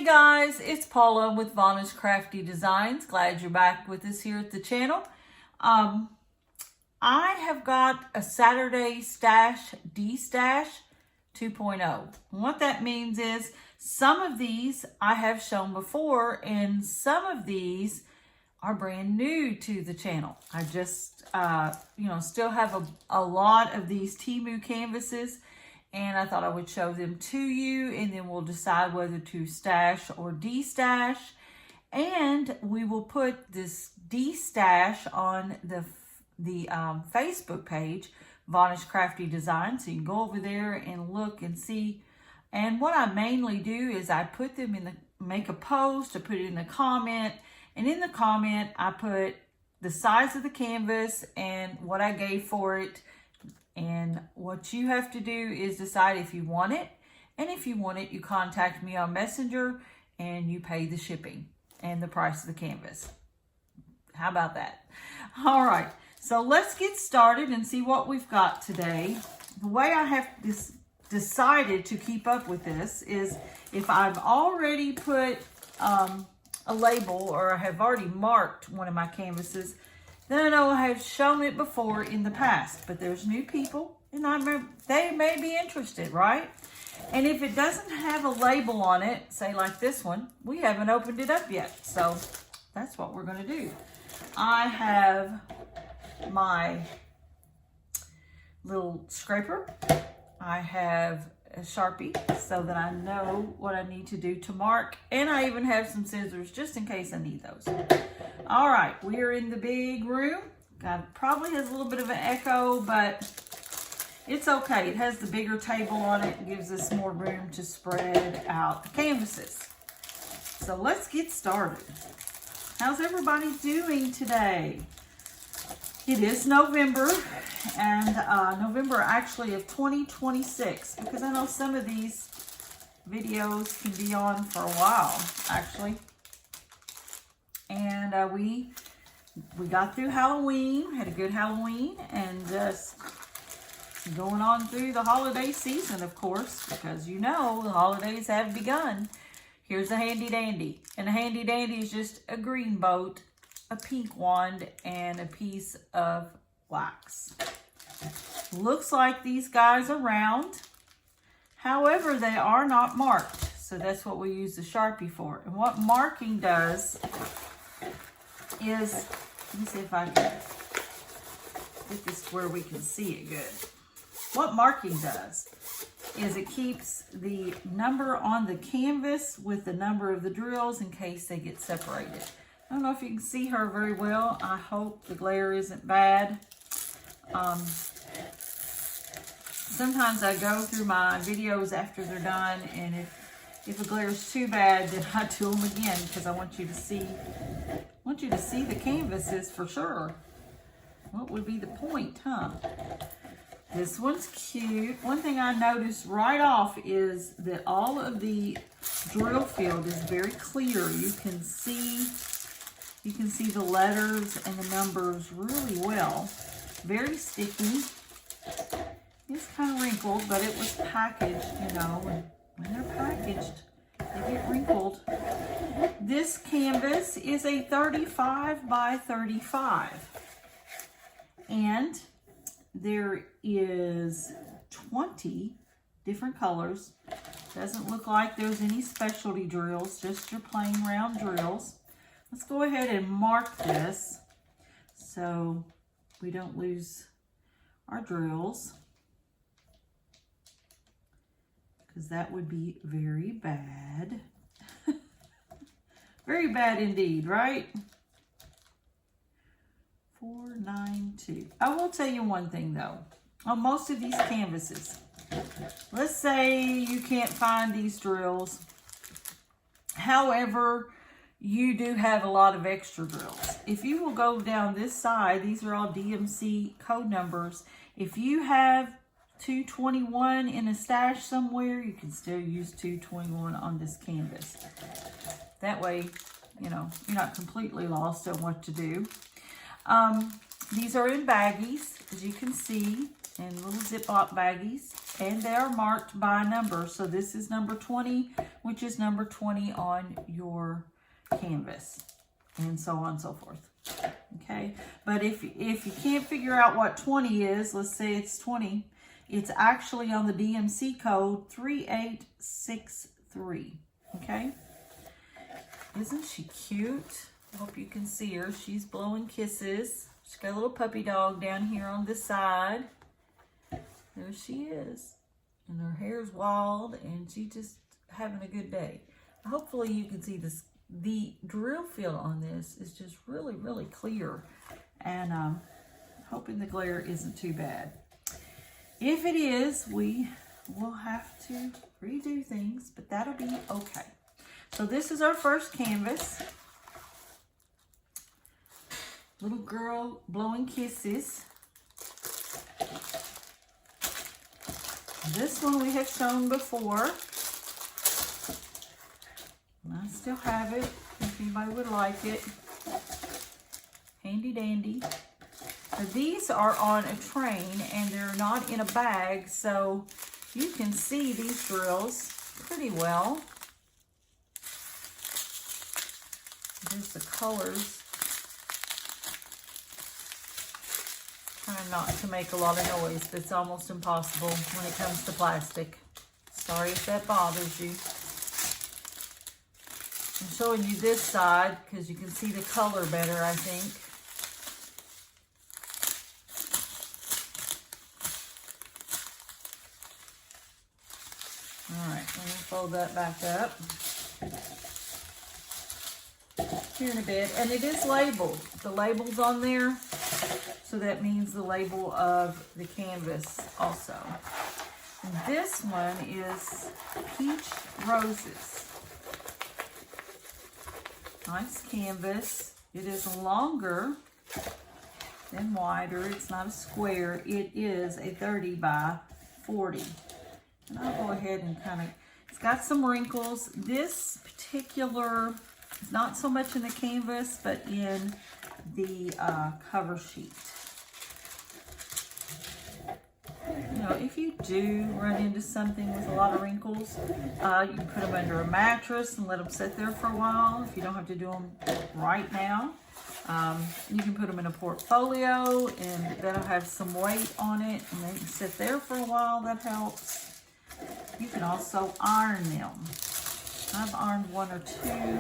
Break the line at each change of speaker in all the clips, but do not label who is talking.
guys, it's Paula with Vanna's Crafty Designs. Glad you're back with us here at the channel. I have got a Saturday stash, Destash 2.0. And what that means is some of these I have shown before and some of these are brand new to the channel. I just, still have a lot of these Temu canvases, and I thought I would show them to you, and then we'll decide whether to stash or destash. And we will put this destash on the Facebook page, Vanna's Crafty Design, so you can go over there and look and see. And what I mainly do is I put them in make a post, I put it in the comment, and in the comment I put the size of the canvas and what I gave for it. And what you have to do is decide if you want it. And if you want it, you contact me on Messenger and you pay the shipping and the price of the canvas. How about that? All right, so let's get started and see what we've got today. The way I have decided to keep up with this is if I've already put a label or I have already marked one of my canvases, then I know I have shown it before in the past, but there's new people and they may be interested, right? And if it doesn't have a label on it, say like this one, we haven't opened it up yet. So that's what we're gonna do. I have my little scraper. I have a Sharpie so that I know what I need to do to mark. And I even have some scissors just in case I need those. All right, we are in the big room. Probably has a little bit of an echo, but it's okay. It has the bigger table on it and gives us more room to spread out the canvases. So let's get started. How's everybody doing today? It is November, and November actually of 2026, because I know some of these videos can be on for a while, actually. And we got through Halloween, had a good Halloween, and just going on through the holiday season, of course, because you know the holidays have begun. Here's a handy dandy, and a handy dandy is just a green boat, a pink wand, and a piece of wax. Looks like these guys are round. However, they are not marked. So that's what we use the Sharpie for. And what marking does is, let me see if I can get this where we can see it good. What marking does is it keeps the number on the canvas with the number of the drills in case they get separated. I don't know if you can see her very well. I hope the glare isn't bad. Sometimes I go through my videos after they're done, and if the glare is too bad, then I do them again because I want you to see the canvases for sure. What would be the point, huh? This one's cute. One thing I noticed right off is that all of the drill field is very clear. You can see the letters and the numbers really well. Very sticky. It's kind of wrinkled, but it was packaged, you know, and when they're packaged, they get wrinkled. This canvas is a 35 by 35. And there is 20 different colors. Doesn't look like there's any specialty drills, just your plain round drills. Let's go ahead and mark this so we don't lose our drills, because that would be very bad. Very bad indeed, right? 492. I will tell you one thing though. On most of these canvases, let's say you can't find these drills. However, you do have a lot of extra drills. If you will go down this side, these are all DMC code numbers. If you have 221 in a stash somewhere, you can still use 221 on this canvas. That way, you know, you're not completely lost on what to do. These are in baggies, as you can see, in little Ziploc baggies. and they are marked by a number. So this is number 20, which is number 20 on your canvas, and so on and so forth. Okay, but if you can't figure out what 20 is, let's say it's 20, it's actually on the DMC code 3863. Okay, isn't she cute? I hope you can see her. She's blowing kisses. She's got a little puppy dog down here on this side. There she is. And her hair's wild, and she's just having a good day. Hopefully you can see this. The drill field on this is just really, really clear. And hoping the glare isn't too bad. If it is, we will have to redo things, but that'll be okay. So this is our first canvas. Little girl blowing kisses. This one we have shown before. And I still have it if anybody would like it. Handy dandy. Now, these are on a train and they're not in a bag, so you can see these drills pretty well. There's the colors. Trying not to make a lot of noise, but it's almost impossible when it comes to plastic. Sorry if that bothers you. I'm showing you this side because you can see the color better, I think. All right, let me fold that back up here in a bit. And it is labeled. The label's on there, so that means the label of the canvas also. And this one is Peach Roses. Nice canvas. It is longer than wider. It's not a square. It is a 30 by 40. And I'll go ahead and kind of, it's got some wrinkles. This particular is not so much in the canvas, but in the cover sheet. You know, if you do run into something with a lot of wrinkles, you can put them under a mattress and let them sit there for a while if you don't have to do them right now. You can put them in a portfolio and that'll have some weight on it and they can sit there for a while. That helps. You can also iron them. I've ironed one or two,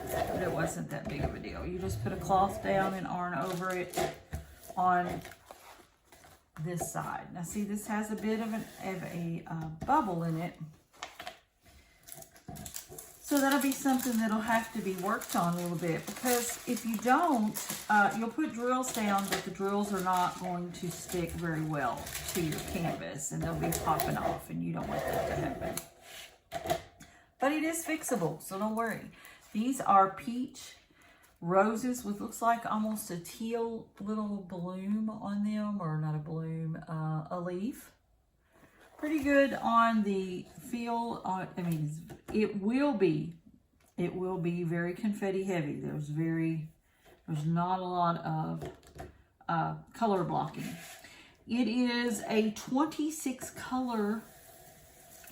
but it wasn't that big of a deal. You just put a cloth down and iron over it on this side. Now see, this has a bit of a bubble in it. So that'll be something that'll have to be worked on a little bit, because if you don't, you'll put drills down, but the drills are not going to stick very well to your canvas and they'll be popping off, and you don't want that to happen. But it is fixable, so don't worry. These are Peach Roses with looks like almost a teal little bloom on them, or not a bloom, a leaf. Pretty good on the feel. I mean, it will be very confetti heavy. There's not a lot of color blocking. It is a 26 color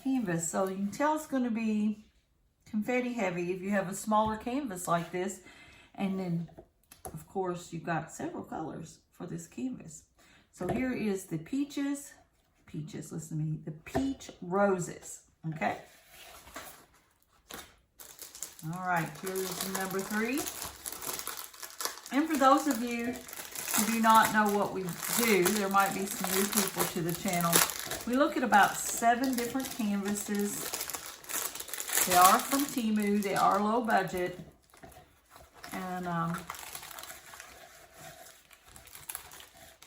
canvas, so you can tell it's going to be confetti heavy if you have a smaller canvas like this. And then, of course, you've got several colors for this canvas. So here is the peaches, listen to me, the Peach Roses, okay? All right, here's number 3. And for those of you who do not know what we do, there might be some new people to the channel. We look at about 7 different canvases. They are from Temu, they are low budget. And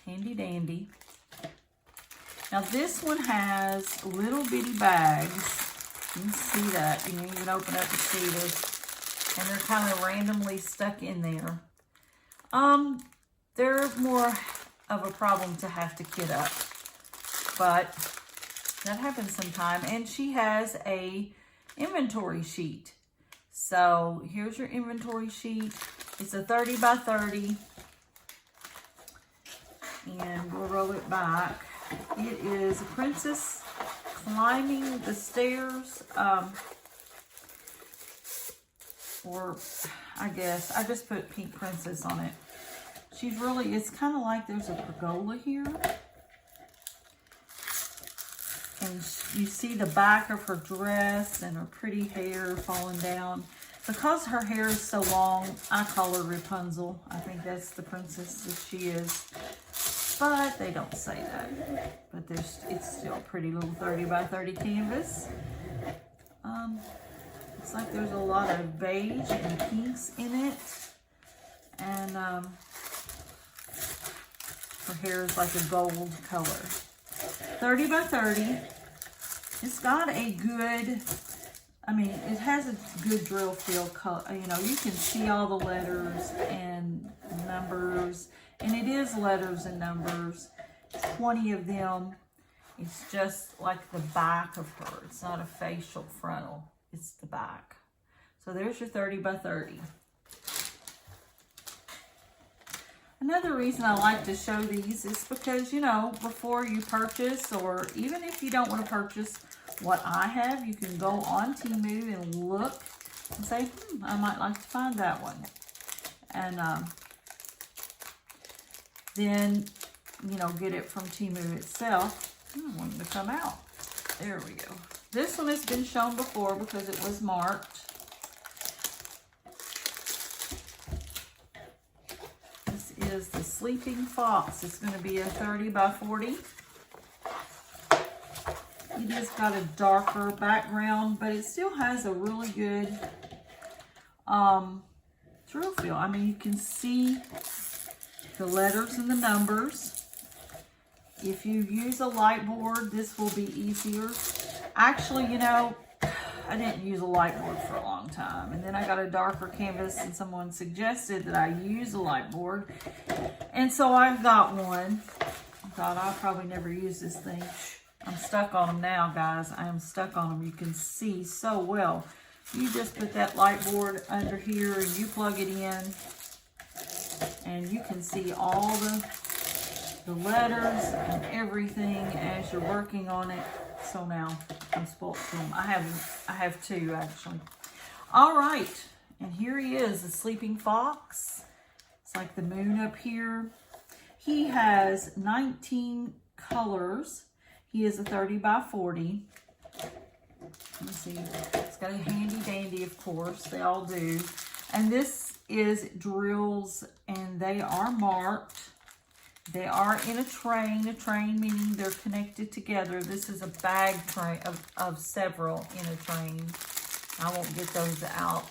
handy dandy. Now this one has little bitty bags. You can see that. You can even open up to see this. And they're kind of randomly stuck in there. They're more of a problem to have to kit up. But that happens sometime. And she has a inventory sheet. So here's your inventory sheet. It's a 30 by 30. And we'll roll it back. It is a princess climbing the stairs. Or I guess I just put pink princess on it. She's really, it's kind of like there's a pergola here. And you see the back of her dress and her pretty hair falling down. Because her hair is so long, I call her Rapunzel. I think that's the princess that she is. But they don't say that. But it's still a pretty little 30 by 30 canvas. Looks like there's a lot of beige and pinks in it. And her hair is like a gold color. 30 by 30. It's got a good, it has a good drill feel color. You know, you can see all the letters and numbers. And it is letters and numbers. 20 of them. It's just like the back of her. It's not a facial frontal. It's the back. So there's your 30 by 30. Another reason I like to show these is because, you know, before you purchase, or even if you don't want to purchase what I have, you can go on Temu and look and say, I might like to find that one. And then, you know, get it from Temu itself. I want them to come out. There we go. This one has been shown before because it was marked. This is the Sleeping Fox. It's going to be a 30 by 40. It has got a darker background, but it still has a really good drill feel. I mean, you can see the letters and the numbers. If you use a light board, this will be easier. Actually, you know, I didn't use a light board for a long time. And then I got a darker canvas and someone suggested that I use a light board. And so I've got one. I thought I'll probably never use this thing. I'm stuck on them now, guys. I am stuck on them. You can see so well. You just put that light board under here and you plug it in. And you can see all the letters and everything as you're working on it. So now I'm spoiled for them. I have two actually. All right, and here he is, the Sleeping Fox. It's like the moon up here. He has 19 colors. He is a 30 by 40. Let me see. It's got a handy dandy, of course. They all do. And this is drills, and they are marked. They are in a train meaning they're connected together. This is a bag train of several in a train. I won't get those out.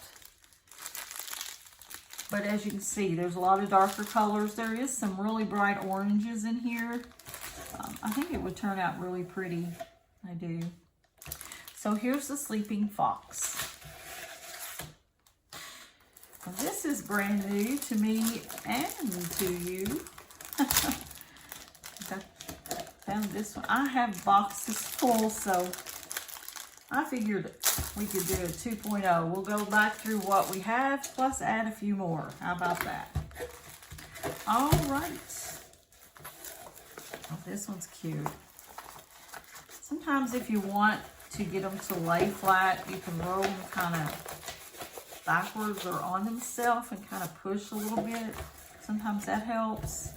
But as you can see, there's a lot of darker colors. There is some really bright oranges in here. I think it would turn out really pretty. I do. So here's the Sleeping Fox. Well, this is brand new to me and to you. I found this one. I have boxes full, so I figured we could do a 2.0. We'll go back through what we have, plus add a few more. How about that? All right. Oh, this one's cute. Sometimes if you want to get them to lay flat, you can roll them kind of backwards or on themselves and kind of push a little bit. Sometimes that helps.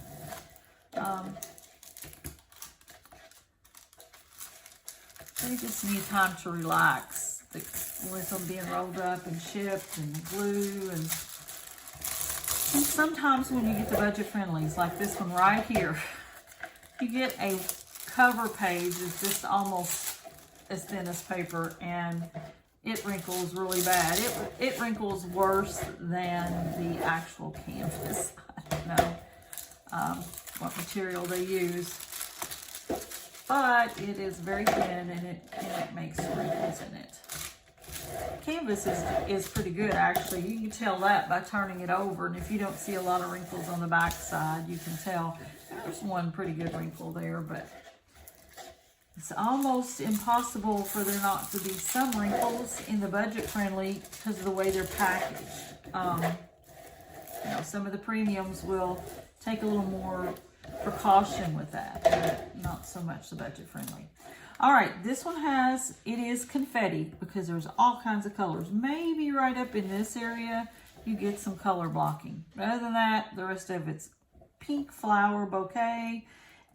They just need time to relax with them being rolled up and shipped and glue. And sometimes when you get the budget friendlies, like this one right here, you get a cover page that's just almost as thin as paper, and it wrinkles really bad. It wrinkles worse than the actual canvas. I don't know what material they use, but it is very thin, and it makes wrinkles in it. Canvas is pretty good, actually. You can tell that by turning it over, and if you don't see a lot of wrinkles on the back side, you can tell there's one pretty good wrinkle there, but it's almost impossible for there not to be some wrinkles in the budget friendly because of the way they're packaged. You know, some of the premiums will take a little more precaution with that, but not so much the budget friendly. All right, this one it is confetti because there's all kinds of colors. Maybe right up in this area, you get some color blocking. But other than that, the rest of it's pink flower bouquet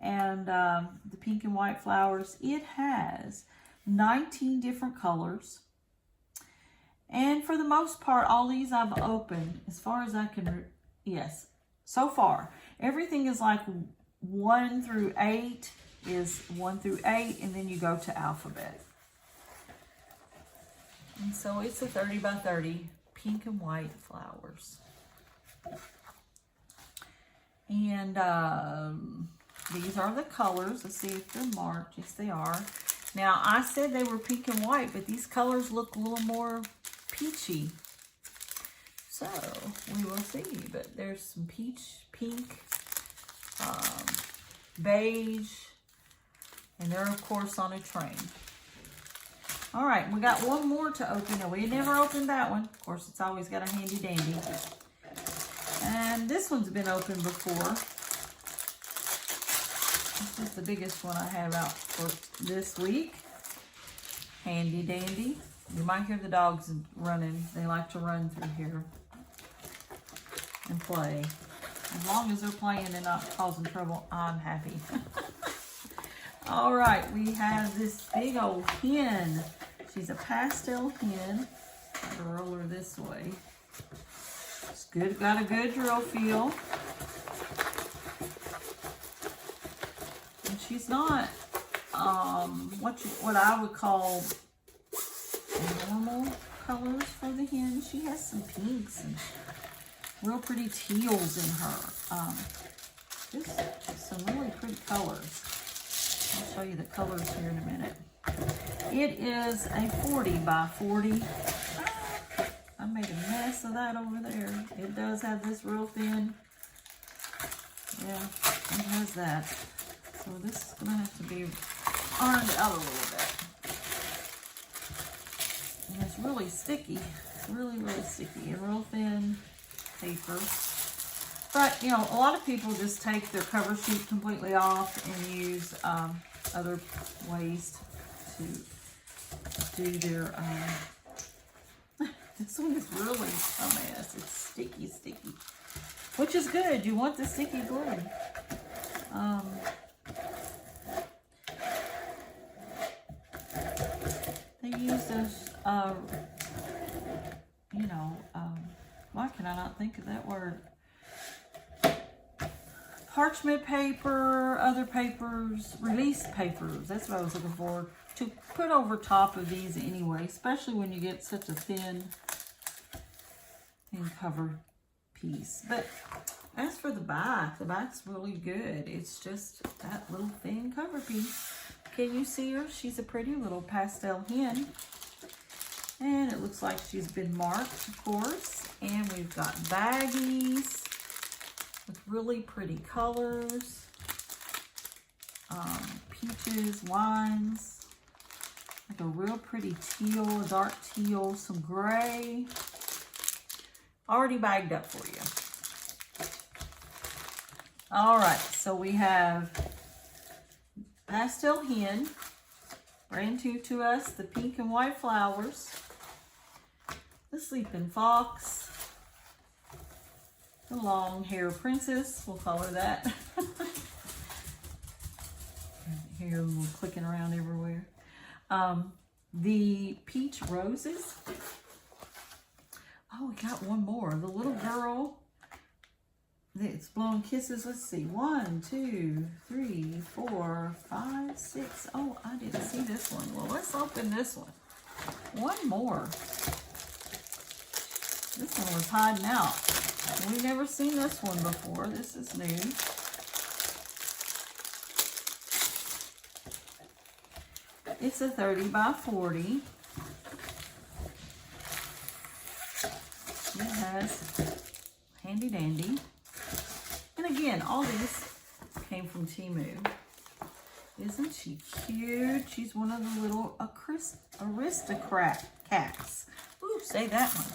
and the pink and white flowers. It has 19 different colors. And for the most part, all these I've opened, as far as I can, yes, so far. Everything is like 1 through 8 is 1 through 8, and then you go to alphabet. And so it's a 30 by 30 pink and white flowers. And these are the colors. Let's see if they're marked. Yes, they are. Now, I said they were pink and white, but these colors look a little more peachy. So, we will see. But there's some peach, pink, beige, and they're, of course, on a train. All right, we got one more to open, and we never opened that one. Of course, it's always got a handy dandy. And this one's been opened before. This is the biggest one I have out for this week. Handy dandy. You might hear the dogs running. They like to run through here and play. As long as they're playing and not causing trouble, I'm happy. All right, we have this big old hen. She's a pastel hen. I'll roll her this way. It's good, got a good drill feel. And she's not what I would call normal colors for the hen. She has some pinks and real pretty teals in her. Just some really pretty colors. I'll show you the colors here in a minute. It is a 40 by 40. I made a mess of that over there. It does have this real thin. Yeah, it has that. So this is going to have to be ironed out a little bit. And it's really sticky. Really, really sticky. And real thin paper. But, you know, a lot of people just take their cover sheet completely off and use other ways to do their... This one is really a mess. It's sticky, sticky. Which is good. You want the sticky glue. They use this, why can I not think of that word? Parchment paper, other papers, release papers. That's what I was looking for. To put over top of these anyway, especially when you get such a thin cover piece. But as for the back's really good. It's just that little thin cover piece. Can you see her? She's a pretty little pastel hen. And it looks like she's been marked, of course. And we've got baggies with really pretty colors. Peaches, wines. Like a real pretty teal, a dark teal, some gray. Already bagged up for you. All right, so we have pastel hen, brand new to us, the pink and white flowers, the sleeping fox, the long hair princess, we'll call her that. Here, a little clicking around everywhere. The peach roses. Oh, we got one more. The little girl that's blowing kisses. Let's see. 1, 2, 3, 4, 5, 6. Oh, I didn't see this one. Well, let's open this one. One more. This one was hiding out. We've never seen this one before. This is new. It's a 30 by 40. It has handy dandy. And again, all these came from Temu. Isn't she cute? She's one of the little aristocrat cats. Ooh, say that one.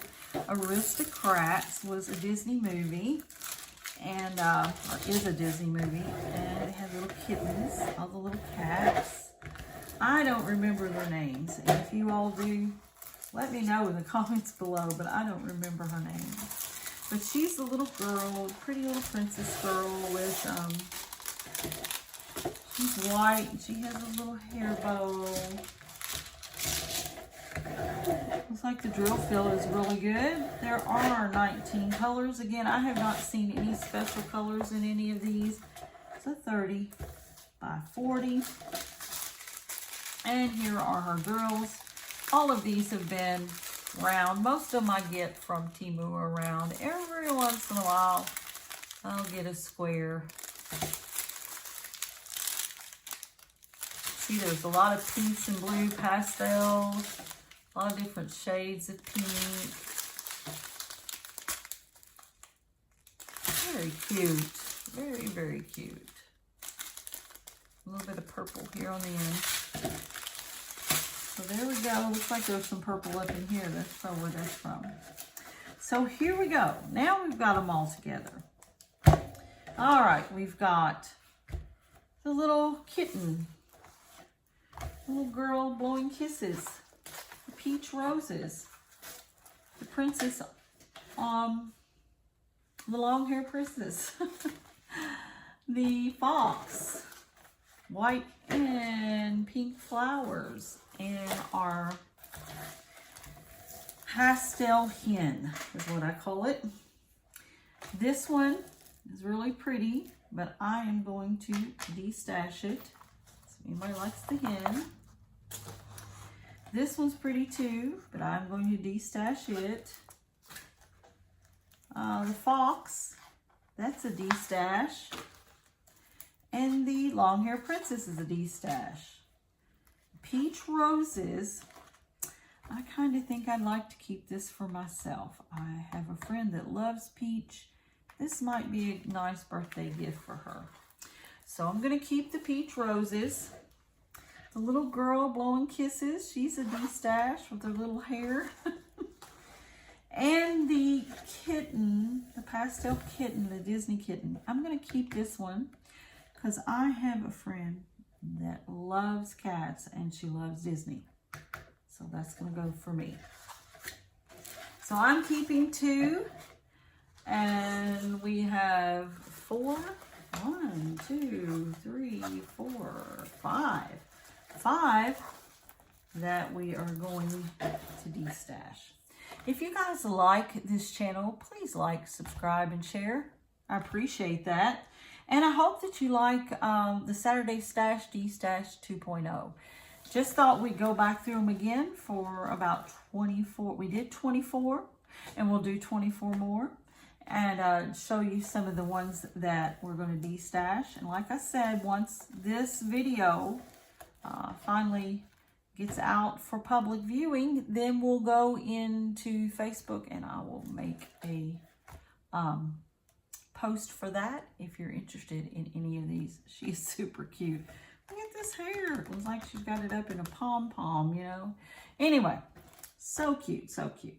Aristocrats was a Disney movie. and or is a Disney movie, and it has little kittens, all the little cats. I don't remember their names, and if you all do, let me know in the comments below, but I don't remember her name. But she's the little girl, pretty little princess girl with, she's white, and she has a little hair bow. Looks like the drill fill is really good. There are 19 colors. Again, I have not seen any special colors in any of these. It's a 30 by 40. And here are her drills. All of these have been round. Most of them I get from Temu are round. Every once in a while, I'll get a square. See, there's a lot of pinks and blue pastels. A lot of different shades of pink. Very cute. Very, very cute. A little bit of purple here on the end. So there we go. Looks like there's some purple up in here. That's probably where that's from. So here we go. Now we've got them all together. All right, we've got the little kitten. Little girl blowing kisses. The peach roses. The princess, the long hair princess. The fox. White and pink flowers. And our pastel hen is what I call it. This one is really pretty, but I am going to destash it. So anybody likes the hen. This one's pretty too, but I'm going to destash it. The fox, that's a destash. And the long hair princess is a destash. Peach roses, I kind of think I'd like to keep this for myself. I have a friend that loves peach. This might be a nice birthday gift for her. So I'm going to keep the peach roses. The little girl blowing kisses, she's a destash with her little hair. And the kitten, the pastel kitten, the Disney kitten, I'm going to keep this one because I have a friend that loves cats and she loves Disney. So that's going to go for me. So I'm keeping 2. And we have 4. 1, 2, 3, 4, 5. 5 that we are going to destash. If you guys like this channel, please like, subscribe, and share. I appreciate that. And I hope that you like the Saturday Stash Destash 2.0. Just thought we'd go back through them again for about 24. We did 24, and we'll do 24 more. And show you some of the ones that we're going to destash. And like I said, once this video finally gets out for public viewing, then we'll go into Facebook and I will make a post for that if you're interested in any of these. She's super cute. Look at this hair. It looks like she's got it up in a pom-pom, you know. Anyway, so cute, so cute.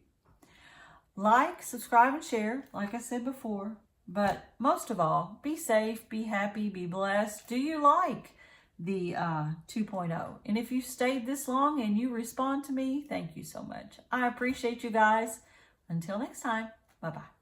Like, subscribe, and share, like I said before. But most of all, be safe, be happy, be blessed. Do you like the 2.0? And if you stayed this long and you respond to me, thank you so much. I appreciate you guys. Until next time, bye-bye.